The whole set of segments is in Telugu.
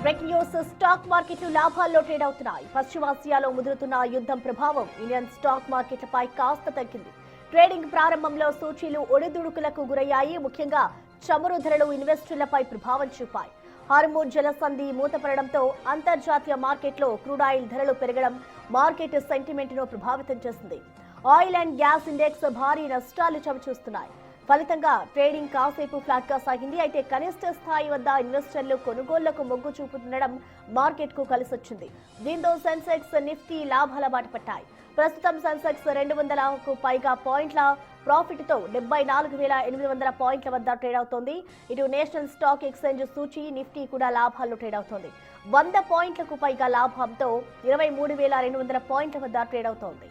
బ్రేకింగ్ న్యూస్ స్టాక్ మార్కెట్లు లాభాల్లో ట్రేడ్ అవుతున్నాయి. పశ్చిమాసియాలో ముదురుతున్న యుద్ధం ప్రభావం ఇండియన్ స్టాక్ మార్కెట్లపై కాస్త తగ్గింది. ట్రేడింగ్ ప్రారంభంలో సూచీలు ఒడిదుడుకులకు గురయ్యాయి. ముఖ్యంగా చమురు ధరలు ఇన్వెస్టర్లపై ప్రభావం చూపాయి. హార్మూజ్ జలసంధి మూతపడడంతో అంతర్జాతీయ మార్కెట్లో క్రూడ్ ఆయిల్ ధరలు పెరగడం మార్కెట్ సెంటిమెంట్ను ప్రభావితం చేసింది. ఆయిల్ అండ్ గ్యాస్ ఇండెక్స్ భారీ నష్టాలు చవిచూస్తున్నాయి. ఫలితంగా ట్రేడింగ్ కాసేపు ఫ్లాట్ గా సాగింది. అయితే కనిష్ట స్థాయి వద్ద ఇన్వెస్టర్లు కొనుగోళ్లకు మొగ్గు చూపుతుండడం మార్కెట్ కు కలిసొచ్చింది. దీంతో సెన్సెక్స్ నిఫ్టీ లాభాల బాట పట్టాయి. ప్రస్తుతం సెన్సెక్స్ 200కు పైగా పాయింట్ల ప్రాఫిట్ తో 74,800 పాయింట్ల వద్ద ట్రేడ్ అవుతోంది. ఇటు నేషనల్ స్టాక్ ఎక్స్చేంజ్ సూచీ నిఫ్టీ కూడా లాభాల్లో ట్రేడ్ అవుతోంది. 100 పాయింట్లకు పైగా లాభంతో 23,200 పాయింట్ల వద్ద ట్రేడ్ అవుతోంది.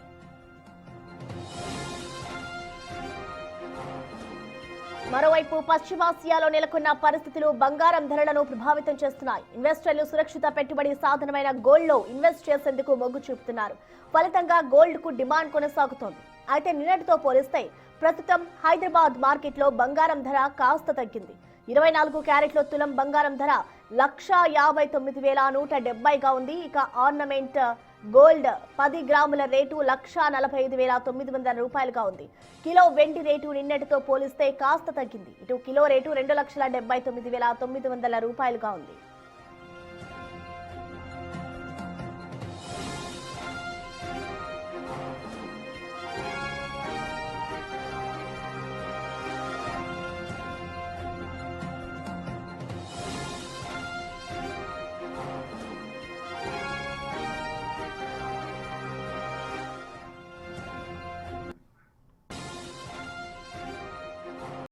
మరోవైపు పశ్చిమాసియాలో నెలకొన్న పరిస్థితులు బంగారం ధరలను ప్రభావితం చేస్తున్నాయి. ఇన్వెస్టర్లు సురక్షిత పెట్టుబడి సాధనమైన గోల్డ్ లో ఇన్వెస్ట్ చేసేందుకు మొగ్గు చూపుతున్నారు. ఫలితంగా గోల్డ్ కు డిమాండ్ కొనసాగుతోంది. అయితే నిన్నటితో పోలిస్తే ప్రస్తుతం హైదరాబాద్ మార్కెట్ లో బంగారం ధర కాస్త తగ్గింది. 24 క్యారెట్ల తులం బంగారం ధర 1,59,170గా ఉంది. ఇక ఆర్నమెంట్ గోల్డ్ 10 గ్రాముల రేటు 1,45,900 రూపాయలుగా ఉంది. కిలో వెండి రేటు నిన్నటితో పోలిస్తే కాస్త తగ్గింది. ఇటు కిలో రేటు 2,79,900 రూపాయలుగా ఉంది.